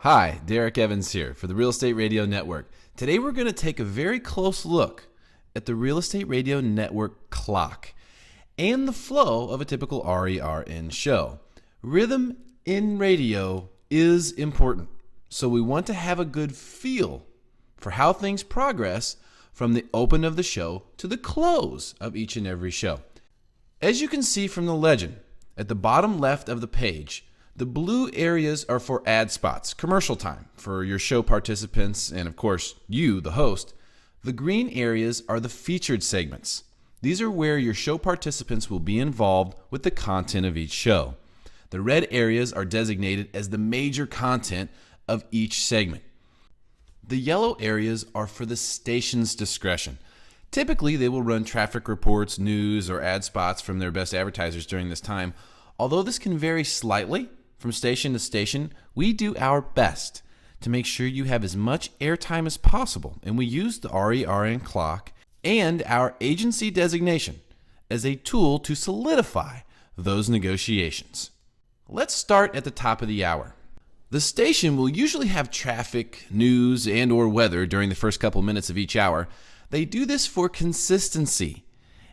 Hi, Derek Evans here for the Real Estate Radio Network. Today we're going to take a very close look at the Real Estate Radio Network clock and the flow of a typical RERN show. Rhythm in radio is important, so we want to have a good feel for how things progress from the open of the show to the close of each and every show. As you can see from the legend at the bottom left of the page, the blue areas are for ad spots, commercial time for your show participants and, of course, you, the host. The green areas are the featured segments. These are where your show participants will be involved with the content of each show. The red areas are designated as the major content of each segment. The yellow areas are for the station's discretion. Typically, they will run traffic reports, news, or ad spots from their best advertisers during this time. Although this can vary slightly from station to station, we do our best to make sure you have as much airtime as possible, and we use the RERN clock and our agency designation as a tool to solidify those negotiations. Let's start at the top of the hour. The station will usually have traffic, news, and or weather during the first couple minutes of each hour. They do this for consistency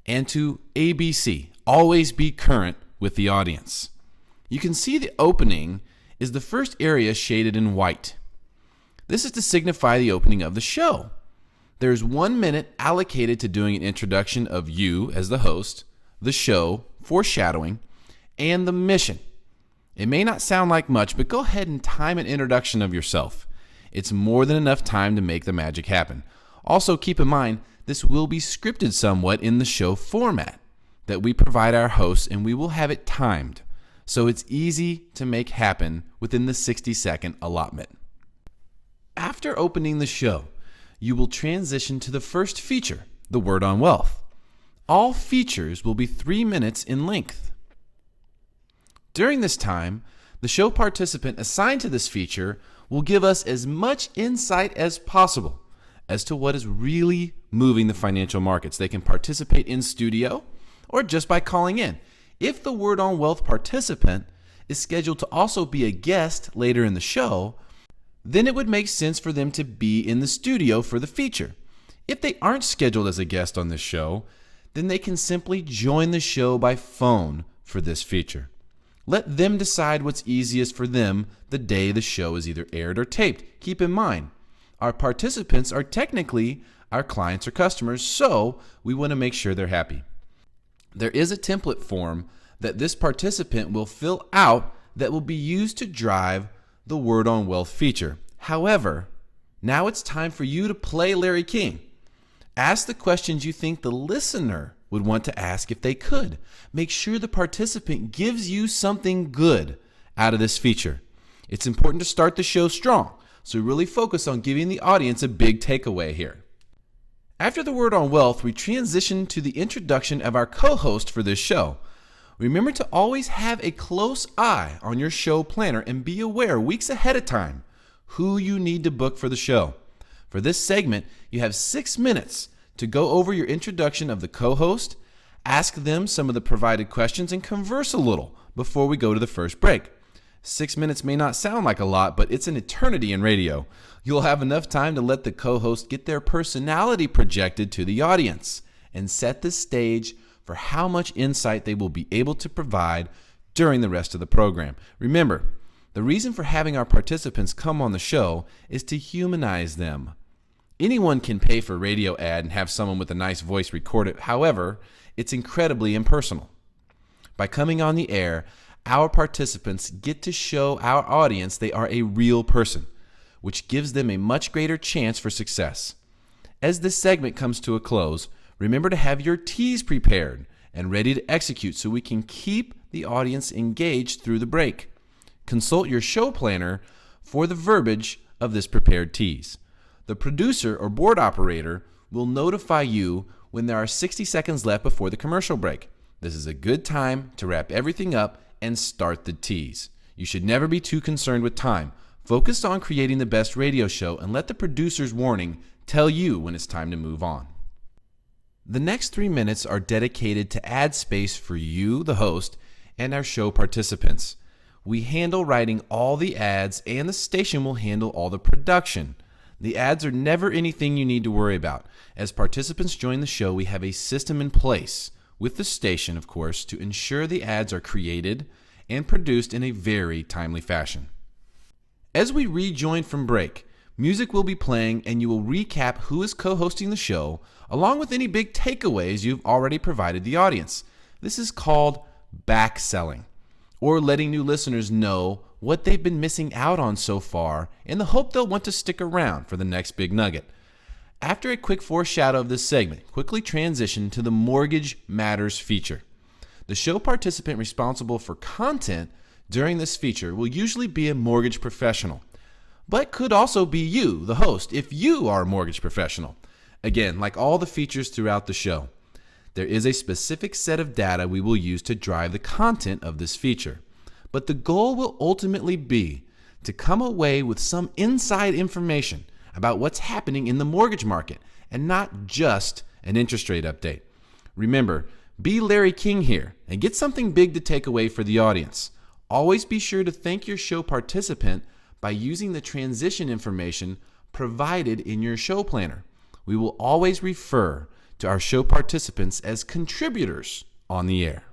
and to ABC, always be current with the audience. You can see the opening is the first area shaded in white. This is to signify the opening of the show. There's 1 minute allocated to doing an introduction of you as the host, the show, foreshadowing, and the mission. It may not sound like much, but go ahead and time an introduction of yourself. It's more than enough time to make the magic happen. Also, keep in mind, this will be scripted somewhat in the show format that we provide our hosts, and we will have it timed, so it's easy to make happen within the 60-second allotment. After opening the show, you will transition to the first feature, the Word on Wealth. All features will be 3 minutes in length. During this time, the show participant assigned to this feature will give us as much insight as possible as to what is really moving the financial markets. They can participate in studio or just by calling in. If the Word on Wealth participant is scheduled to also be a guest later in the show, then it would make sense for them to be in the studio for the feature. If they aren't scheduled as a guest on this show, then they can simply join the show by phone for this feature. Let them decide what's easiest for them the day the show is either aired or taped. Keep in mind, our participants are technically our clients or customers, so we want to make sure they're happy. There is a template form that this participant will fill out that will be used to drive the Word on Wealth feature. However, now it's time for you to play Larry King. Ask the questions you think the listener would want to ask if they could. Make sure the participant gives you something good out of this feature. It's important to start the show strong, so really focus on giving the audience a big takeaway here. After the Word on Wealth, we transition to the introduction of our co-host for this show. Remember to always have a close eye on your show planner and be aware weeks ahead of time who you need to book for the show. For this segment, you have 6 minutes to go over your introduction of the co-host, ask them some of the provided questions, and converse a little before we go to the first break. 6 minutes may not sound like a lot, but it's an eternity in radio. You'll have enough time to let the co-host get their personality projected to the audience and set the stage for how much insight they will be able to provide during the rest of the program. Remember, the reason for having our participants come on the show is to humanize them. Anyone can pay for a radio ad and have someone with a nice voice record it. However, it's incredibly impersonal. By coming on the air, our participants get to show our audience they are a real person, which gives them a much greater chance for success. As this segment comes to a close, remember to have your teas prepared and ready to execute so we can keep the audience engaged through the break. Consult your show planner for the verbiage of this prepared tease. The producer or board operator will notify you when there are 60 seconds left before the commercial break. This is a good time to wrap everything up and start the tease. You should never be too concerned with time. Focus on creating the best radio show and let the producer's warning tell you when it's time to move on. The next 3 minutes are dedicated to ad space for you, the host, and our show participants. We handle writing all the ads, and the station will handle all the production. The ads are never anything you need to worry about. As participants join the show, we have a system in place, with the station, of course, to ensure the ads are created and produced in a very timely fashion. As we rejoin from break, music will be playing and you will recap who is co-hosting the show, along with any big takeaways you've already provided the audience. This is called backselling, or letting new listeners know what they've been missing out on so far in the hope they'll want to stick around for the next big nugget. After a quick foreshadow of this segment, quickly transition to the Mortgage Matters feature. The show participant responsible for content during this feature will usually be a mortgage professional, but could also be you, the host, if you are a mortgage professional. Again, like all the features throughout the show, there is a specific set of data we will use to drive the content of this feature. But the goal will ultimately be to come away with some inside information about what's happening in the mortgage market and not just an interest rate update. Remember, be Larry King here and get something big to take away for the audience. Always be sure to thank your show participant by using the transition information provided in your show planner. We will always refer to our show participants as contributors on the air.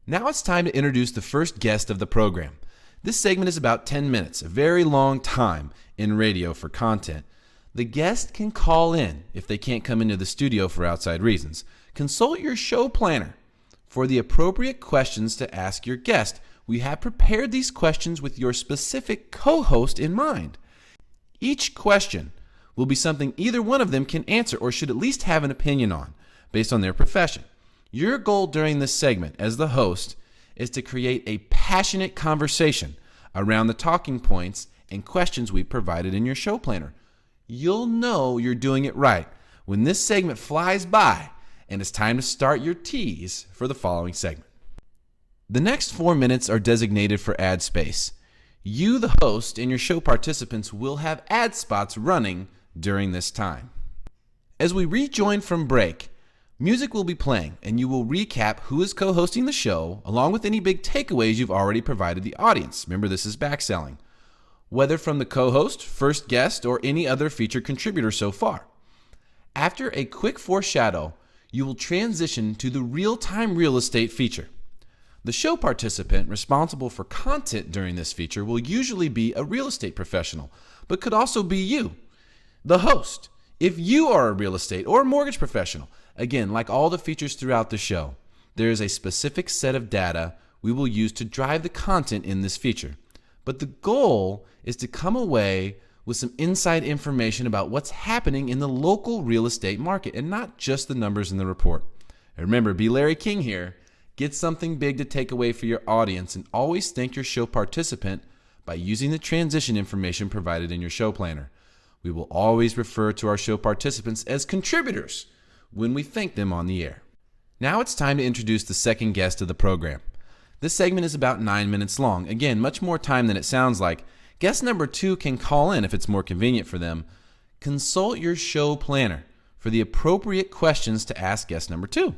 Now it's time to introduce the first guest of the program. This segment is about 10 minutes, a very long time in radio for content. The guest can call in if they can't come into the studio for outside reasons. Consult your show planner for the appropriate questions to ask your guest. We have prepared these questions with your specific co-host in mind. Each question will be something either one of them can answer or should at least have an opinion on, based on their profession. Your goal during this segment as the host is to create a passionate conversation around the talking points and questions we provided in your show planner. You'll know you're doing it right when this segment flies by and it's time to start your tease for the following segment. The next 4 minutes are designated for ad space. You, the host, and your show participants will have ad spots running during this time. As we rejoin from break, music will be playing and you will recap who is co-hosting the show along with any big takeaways you've already provided the audience. Remember, this is backselling, whether from the co-host, first guest, or any other featured contributor so far. After a quick foreshadow, you will transition to the real-time real estate feature. The show participant responsible for content during this feature will usually be a real estate professional, but could also be you, the host, if you are a real estate or mortgage professional. Again, like all the features throughout the show, there is a specific set of data we will use to drive the content in this feature. But the goal is to come away with some inside information about what's happening in the local real estate market and not just the numbers in the report. And remember, be Larry King here. Get something big to take away for your audience and always thank your show participant by using the transition information provided in your show planner. We will always refer to our show participants as contributors when we thank them on the air. Now it's time to introduce the second guest of the program. This segment is about 9 minutes long. Again, much more time than it sounds like. Guest number 2 can call in if it's more convenient for them. Consult your show planner for the appropriate questions to ask guest number 2.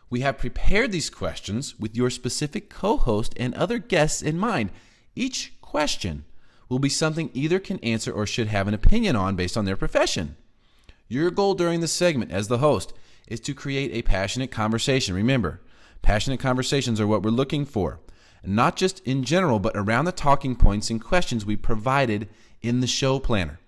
We have prepared these questions with your specific co-host and other guests in mind. Each question will be something either can answer or should have an opinion on based on their profession. Your goal during this segment as the host is to create a passionate conversation. Remember, passionate conversations are what we're looking for, not just in general, but around the talking points and questions we provided in the show planner.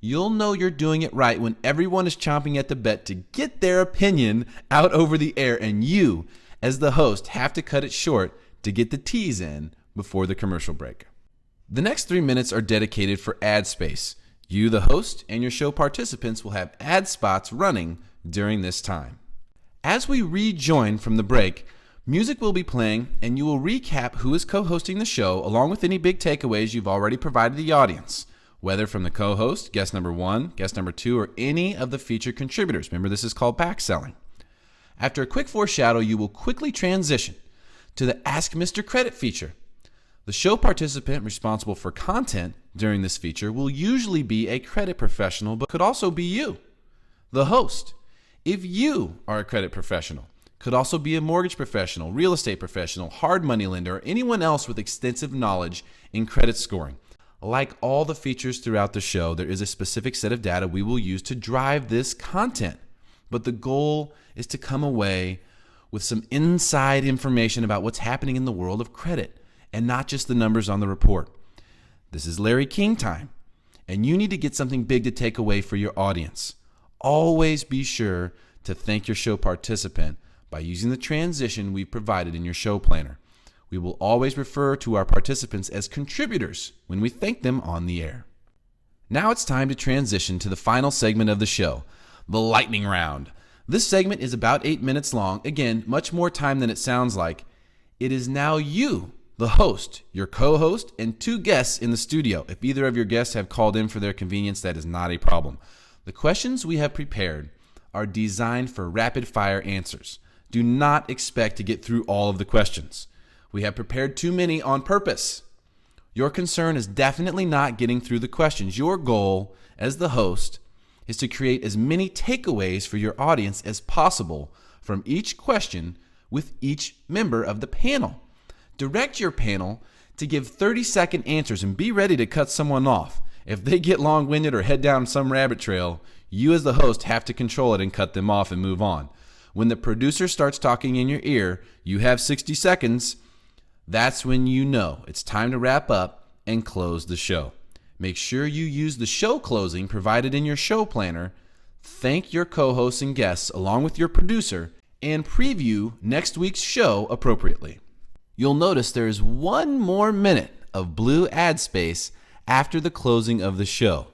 You'll know you're doing it right when everyone is chomping at the bit to get their opinion out over the air, and you, as the host, have to cut it short to get the tease in before the commercial break. The next 3 minutes are dedicated for ad space. You, the host, and your show participants will have ad spots running during this time. As we rejoin from the break, music will be playing and you will recap who is co-hosting the show along with any big takeaways you've already provided the audience, whether from the co-host, guest number 1, guest number 2, or any of the featured contributors. Remember, this is called backselling. After a quick foreshadow, you will quickly transition to the Ask Mr. Credit feature. The show participant responsible for content during this feature will usually be a credit professional, but could also be you, the host. If you are a credit professional, Could also be a mortgage professional, real estate professional, hard money lender, or anyone else with extensive knowledge in credit scoring. Like all the features throughout the show, there is a specific set of data we will use to drive this content. But the goal is to come away with some inside information about what's happening in the world of credit and not just the numbers on the report. This is Larry King time, and you need to get something big to take away for your audience. Always be sure to thank your show participant by using the transition we've provided in your show planner. We will always refer to our participants as contributors when we thank them on the air. Now it's time to transition to the final segment of the show, the lightning round. This segment is about 8 minutes long. Again, much more time than it sounds like. It is now you, the host, your co-host, and 2 guests in the studio. If either of your guests have called in for their convenience, that is not a problem. The questions we have prepared are designed for rapid-fire answers. Do not expect to get through all of the questions. We have prepared too many on purpose. Your concern is definitely not getting through the questions. Your goal as the host is to create as many takeaways for your audience as possible from each question with each member of the panel. Direct your panel to give 30-second answers and be ready to cut someone off. If they get long-winded or head down some rabbit trail, you as the host have to control it and cut them off and move on. When the producer starts talking in your ear, you have 60 seconds. That's when you know it's time to wrap up and close the show. Make sure you use the show closing provided in your show planner, thank your co-hosts and guests along with your producer, and preview next week's show appropriately. You'll notice there is 1 more minute of blue ad space after the closing of the show.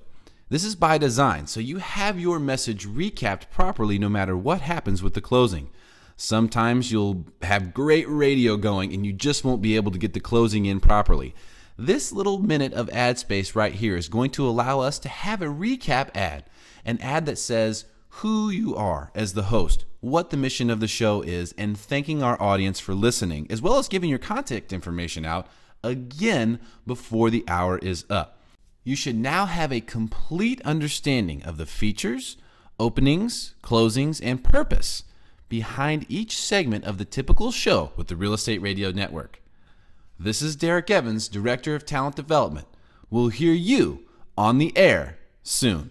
This is by design, so you have your message recapped properly no matter what happens with the closing. Sometimes you'll have great radio going and you just won't be able to get the closing in properly. This little minute of ad space right here is going to allow us to have a recap ad, an ad that says who you are as the host, what the mission of the show is, and thanking our audience for listening, as well as giving your contact information out again before the hour is up. You should now have a complete understanding of the features, openings, closings, and purpose behind each segment of the typical show with the Real Estate Radio Network. This is Derek Evans, Director of Talent Development. We'll hear you on the air soon.